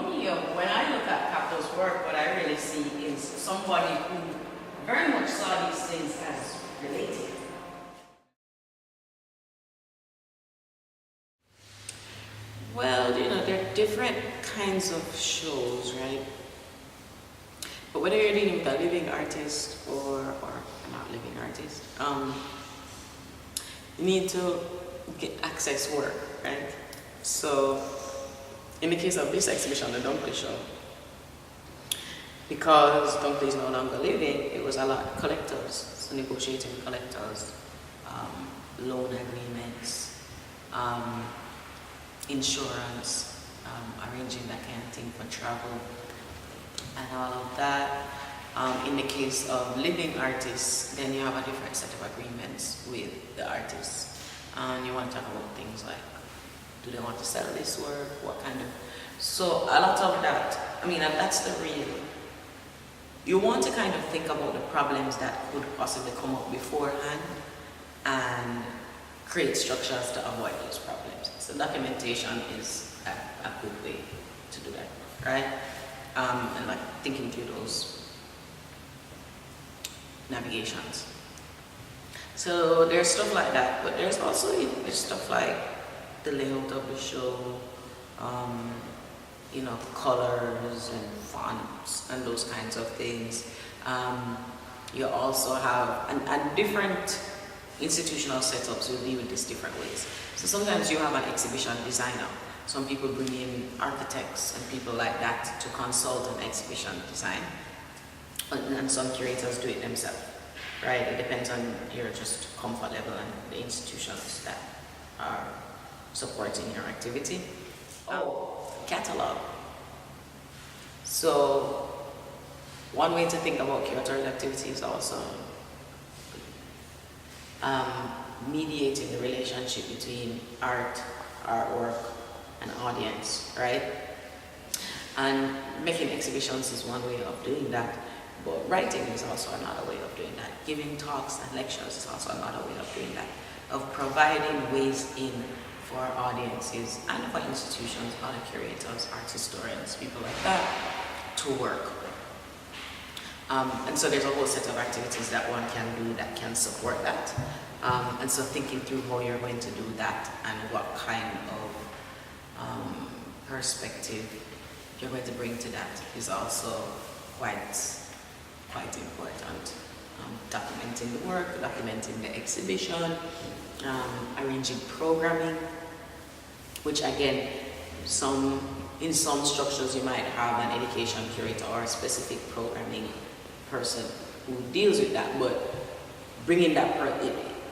me, when I look at Capito's work, what I really see is somebody who very much saw these things as related. Well, you know, there are different kinds of shows, right? But whether you're dealing with a living artist or not living artist, you need to access work, right? So, in the case of this exhibition, the Dunkley show, because Dunkley is no longer living, it was a lot of collectors, so negotiating with collectors, loan agreements, insurance, arranging that kind of thing for travel, and all of that. In the case of living artists, then you have a different set of agreements with the artists. And you want to talk about things like, do they want to sell this work? What kind of... So a lot of that, I mean, and that's the real... You want to kind of think about the problems that could possibly come up beforehand and create structures to avoid those problems. So documentation is a good way to do that, right? And like thinking through those navigations. So there's stuff like that, but there's also stuff like the layout of the show, you know, colors and fonts and those kinds of things. You also have, and different institutional setups will deal with this different ways. So sometimes you have an exhibition designer. Some people bring in architects and people like that to consult on exhibition design. And some curators do it themselves, right? It depends on your just comfort level and the institutions that are supporting your activity. Catalog. So one way to think about curatorial activity is also mediating the relationship between artwork, and audience, right? And making exhibitions is one way of doing that, but writing is also another way of doing that. Giving talks and lectures is also another way of doing that, of providing ways in for audiences and for institutions, other curators, art historians, people like that, to work. And so there's a whole set of activities that one can do that can support that. And so thinking through how you're going to do that and what kind of perspective you're going to bring to that is also quite important. Documenting the work, documenting the exhibition, arranging programming, which again, in some structures you might have an education curator or a specific programming person who deals with that, but bringing that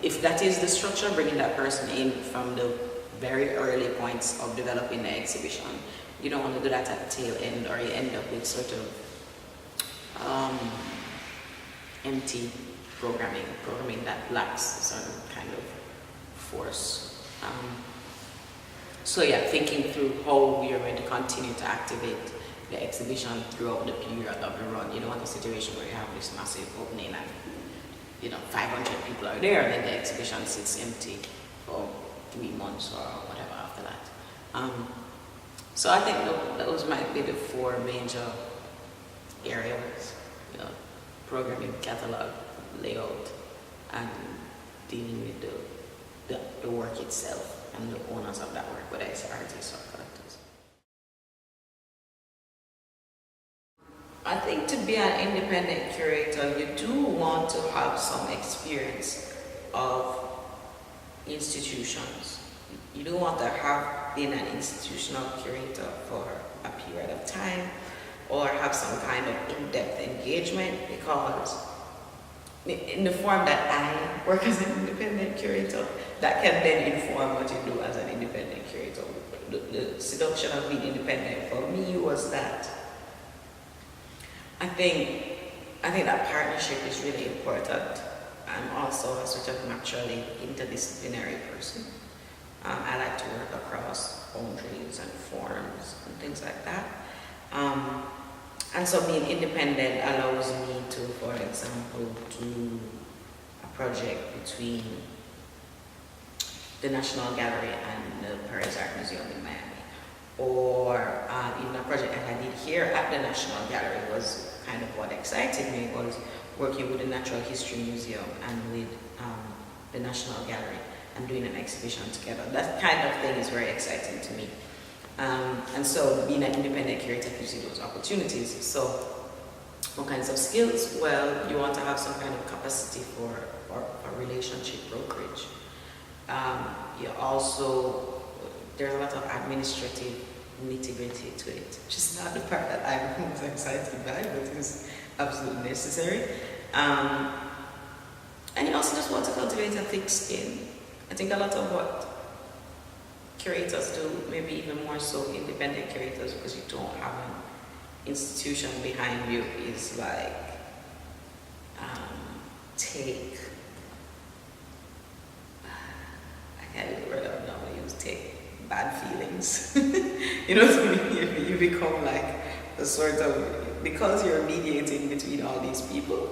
if that is the structure, bringing that person in from the very early points of developing the exhibition. You don't want to do that at the tail end, or you end up with sort of empty programming that lacks some kind of force. So yeah, thinking through how you're going to continue to activate the exhibition throughout the period of the run. You don't want a situation where you have this massive opening and 500 people are there, and then the exhibition sits empty for 3 months or whatever after that. So I think those might be the 4 major areas: programming, catalog, layout, and dealing with the work itself and the owners of that work, whether it's artists or collectors. I think to be an independent curator, you do want to have some experience of institutions. You do want to have been an institutional curator for a period of time, or have some kind of in-depth engagement, because in the form that I work as an independent curator, that can then inform what you do as an independent curator. The seduction of being independent for me was that I think that partnership is really important. I'm also a sort of naturally interdisciplinary person. I like to work across boundaries and forms and things like that. And so being independent allows me to, for example, do a project between the National Gallery and the Pérez Art Museum in Miami, or even a project that I here at the National Gallery was kind of what excited me, was working with the Natural History Museum and with the National Gallery and doing an exhibition together. That kind of thing is very exciting to me. And so being an independent curator gives you those opportunities. So what kinds of skills? Well, you want to have some kind of capacity for relationship brokerage. You also, there's a lot of administrative nitty-gritty to it, which is not the part that I'm most excited by, but is absolutely necessary. And you also just want to cultivate a thick skin. I think a lot of what curators do, maybe even more so independent curators, because you don't have an institution behind you, is like take, I can't use the word I normally use, take bad feelings. You know what I mean? You become like a sort of, because you're mediating between all these people,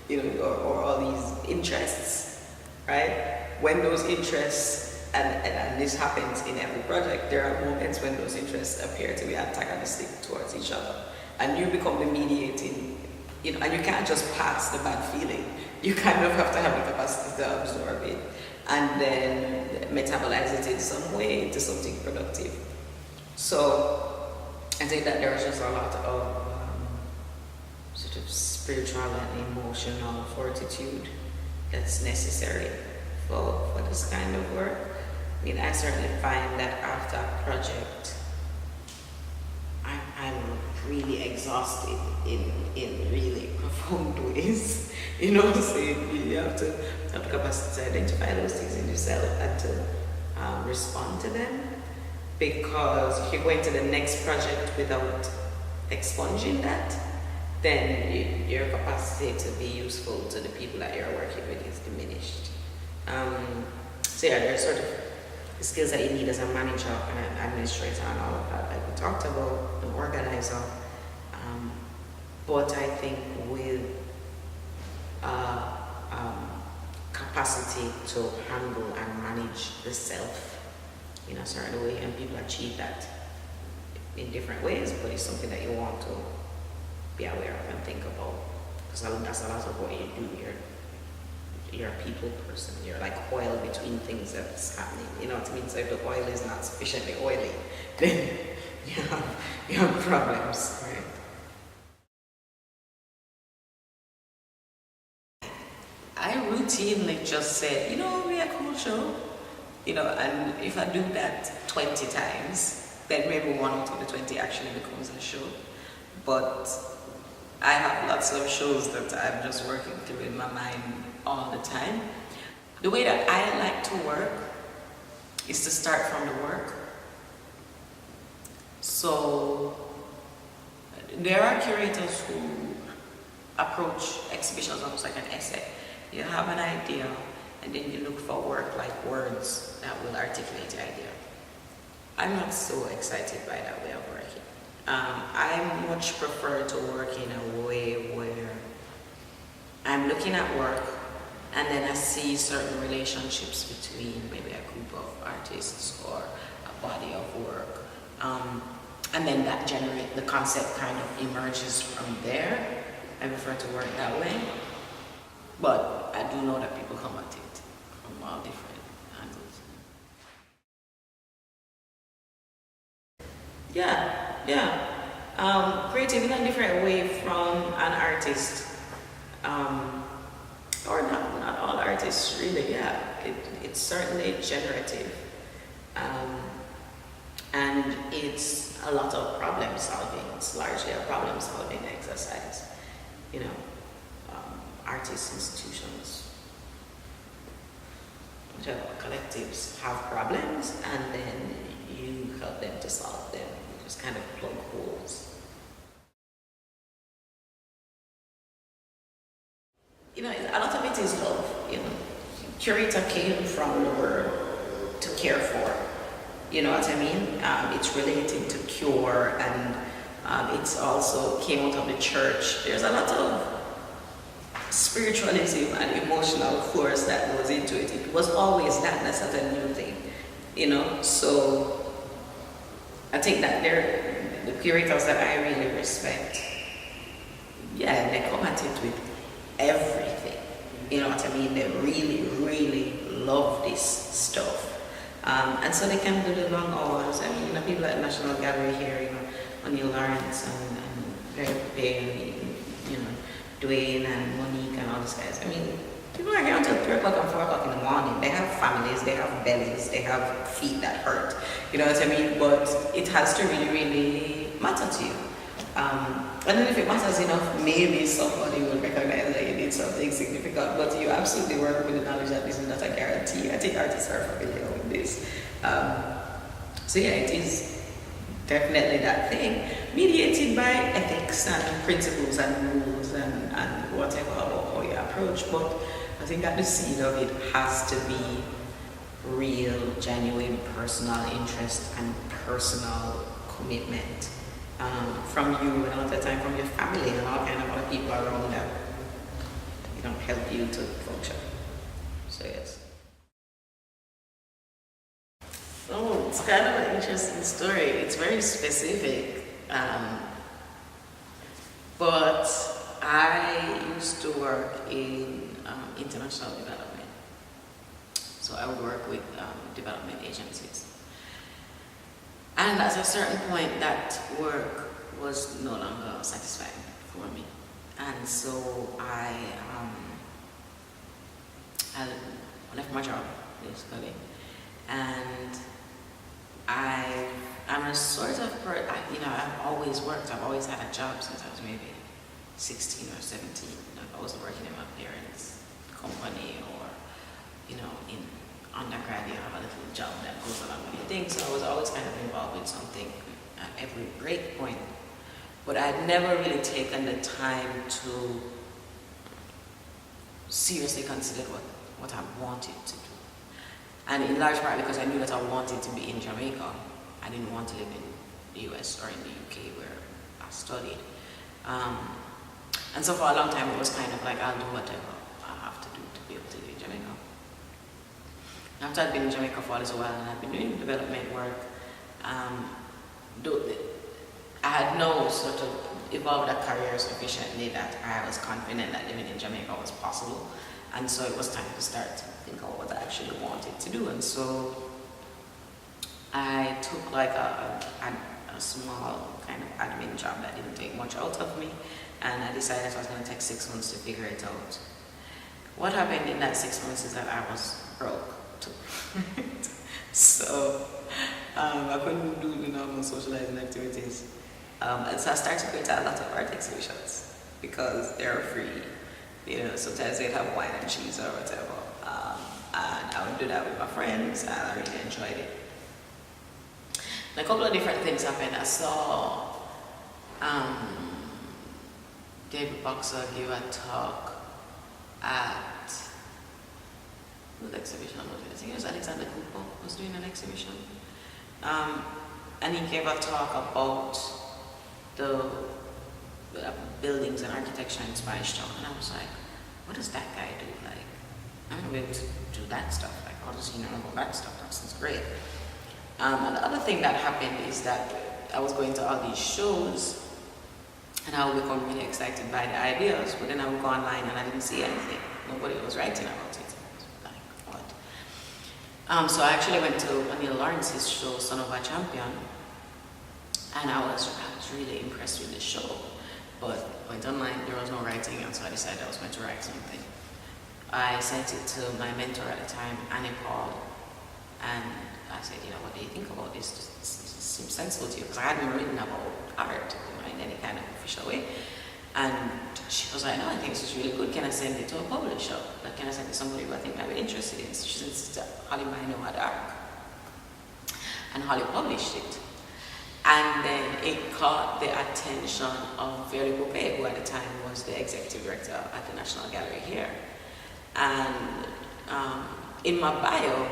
you know, or all these interests, right? When those interests, and this happens in every project, there are moments when those interests appear to be antagonistic towards each other. And you become the mediating, you know, and you can't just pass the bad feeling. You kind of have to have the capacity to absorb it and then metabolize it in some way into something productive. So I think that there's just a lot of sort of spiritual and emotional fortitude that's necessary for this kind of work. I mean, I certainly find that after a project, I'm really exhausted in really profound ways. You know, so you have to have the capacity to identify those things in yourself and to respond to them. Because if you're going to the next project without expunging that, then your capacity to be useful to the people that you're working with is diminished. So yeah, there's sort of the skills that you need as a manager and an administrator and all of that, like we talked about, an organizer. But I think with capacity to handle and manage the self in a certain way, and people achieve that in different ways, but it's something that you want to be aware of and think about, because that's a lot of what you do. You're a people person. You're like oil between things that's happening. You know what I mean? So if the oil is not sufficiently oily, then you have problems, right? I routinely just said, you know, it'll be a cool show. You know, and if I do that 20 times, then maybe one out of the 20 actually becomes a show. But I have lots of shows that I'm just working through in my mind all the time. The way that I like to work is to start from the work. So there are curators who approach exhibitions almost like an essay. You have an idea, and then you look for work like words that will articulate the idea. I'm not so excited by that way of working. I much prefer to work in a way where I'm looking at work and then I see certain relationships between maybe a group of artists or a body of work. And then that the concept kind of emerges from there. I prefer to work that way. But I do know that people come at it from all different angles. Creative in a different way from an artist. Or not all artists really, it's certainly generative. And it's a lot of problem solving. It's largely a problem solving exercise. You know, artists, institutions, whatever, collectives have problems, and then you help them to solve them. You just kind of plug holes. You know, a lot of it is love. You know, curator came from the word to care for. You know what I mean? It's related to cure, and it's also came out of the church. There's a lot of spiritualism and emotional force that goes into it. It was always that, that's not a new thing, you know. So I think that the curators that I really respect, yeah, they come at it with everything. You know what I mean? They really, really love this stuff. And so they can do the long hours. I mean, you know, people at the National Gallery here, you know, O'Neill Lawrence and Gopee, you know, Dwayne and Monique and all these guys. I mean, people are here until 3 o'clock and 4 o'clock in the morning. They have families, they have bellies, they have feet that hurt. You know what I mean? But it has to really, really matter to you. And then if it matters enough, maybe somebody will recognize that you did something significant, but you absolutely work with the knowledge that this is not a guarantee. I think artists are familiar with this. So yeah, it is definitely that thing, mediated by ethics and principles and rules and whatever about how you approach, but I think at the seed of it has to be real, genuine personal interest and personal commitment. From you and all the time from your family and all kind of other people around that, you know, help you to function. So yes. Oh, it's kind of an interesting story. It's very specific. But I used to work in international development. So I would work with development agencies. And at a certain point, that work was no longer satisfying for me. And so I left my job, basically. And I'm a sort of person, you know, I've always worked. I've always had a job since I was maybe 16 or 17. I was working in my parents' company or, you know, in undergrad, you have a little job that goes along with your thing. So I was always kind of involved with something at every break point. But I'd never really taken the time to seriously consider what I wanted to do. And in large part because I knew that I wanted to be in Jamaica. I didn't want to live in the US or in the UK where I studied. And so for a long time it was kind of like, I'll do whatever I have to do to be able to live in Jamaica. After I'd been in Jamaica for a little while and I'd been doing development work, I had no sort of evolved a career sufficiently that I was confident that living in Jamaica was possible. And so it was time to start to think about what I actually wanted to do. And so I took like a small kind of admin job that didn't take much out of me. And I decided I was going to take 6 months to figure it out. What happened in that 6 months is that I was broke. So I couldn't do the normal socializing activities. And so I started to create a lot of art exhibitions because they're free. You know, sometimes they'd have wine and cheese or whatever. And I would do that with my friends and I really enjoyed it. And a couple of different things happened. I saw David Boxer give a talk at the exhibition. I think it was Alexander Cooper was doing an exhibition. And he gave a talk about the buildings and architecture in Spanish Town. And I was like, what does that guy do? Like, I'm gonna be able to do that stuff. Like, how does he know about that stuff? That sounds great. And the other thing that happened is that I was going to all these shows and I would become really excited by the ideas, but then I would go online and I didn't see anything. Nobody was writing about it. Like, what? So I actually went to O'Neill Lawrence's show, Son of a Champion, and I was really impressed with the show. But went online, there was no writing, and so I decided I was going to write something. I sent it to my mentor at the time, Annie Paul, and I said, you know, what do you think about this? Does this seem sensible to you? Because I hadn't written about art, you know, in any kind of official way. And she was like, no, I think this is really good. Can I send it to a publisher? Like, can I send it to somebody who I think might be interested in it? So she sent it to Holly Mino at ARC. And Holly published it. And then it caught the attention of Gopee, who at the time was the executive director at the National Gallery here. And in my bio,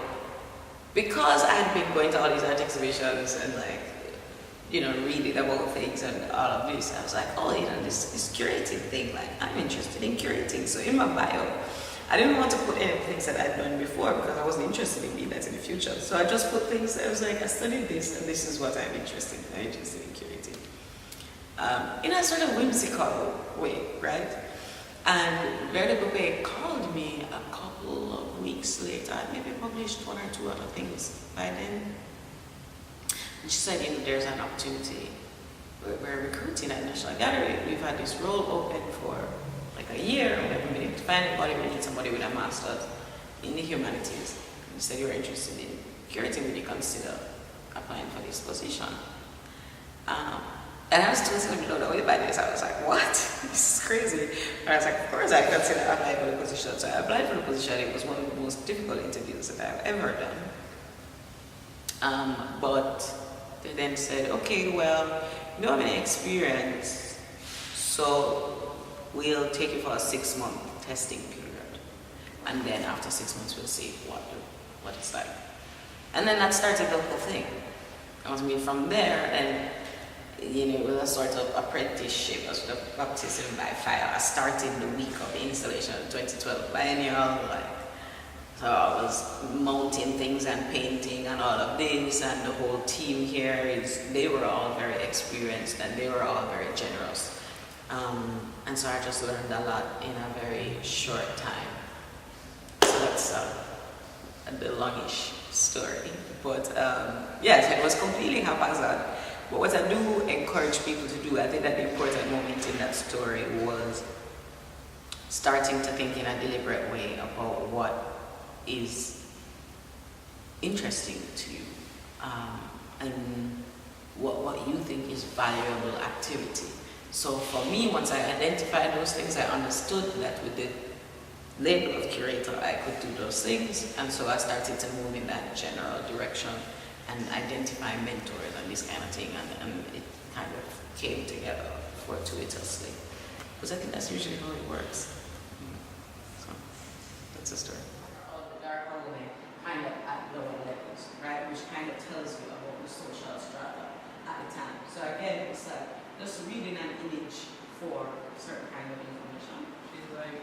because I had been going to all these art exhibitions and like, you know, reading about things and all of this, I was like, oh, you know, this curating thing, like, I'm interested in curating. So in my bio, I didn't want to put any things that I'd done before because I wasn't interested in doing that in the future. So I just put things, I was like, I studied this and this is what I'm interested in. I'm interested in curating. in a sort of whimsical way, right? And Verde Gopee called me a couple of weeks later. I maybe published 1 or 2 other things by then. And she said, there's an opportunity. We're recruiting at National Gallery. We've had this role open for like a year. We haven't been able to find anybody. We need somebody with a master's in the humanities. You said you were interested in curating. Would you consider applying for this position? And I was totally blown away by this. I was like, what? This is crazy. And I was like, of course I consider applying for the position. So I applied for the position. It was one of the most difficult interviews that I've ever done. But they then said, okay, well, you don't have any experience, so we'll take you for a 6-month testing period. And then after 6 months, we'll see what it's like. And then that started the whole thing. From there, and it was a sort of apprenticeship, a sort of baptism by fire. I started the week of the installation of the 2012 biennial. So I was mounting things and painting and all of this, and the whole team here they were all very experienced and they were all very generous. And so I just learned a lot in a very short time. So that's the longish story. But yes, it was completely haphazard. But what I do encourage people to do, I think that the important moment in that story was starting to think in a deliberate way about what is interesting to you, and what you think is valuable activity. So for me, once I identified those things, I understood that with the label of curator, I could do those things, and so I started to move in that general direction and identify mentors and this kind of thing, and it kind of came together fortuitously. Because I think that's usually how it works. So that's the story. Dark holiday kind of at lower levels, right? Which kind of tells you about the social strata at the time. So again, it's like just reading an image for certain kind of information. She's like,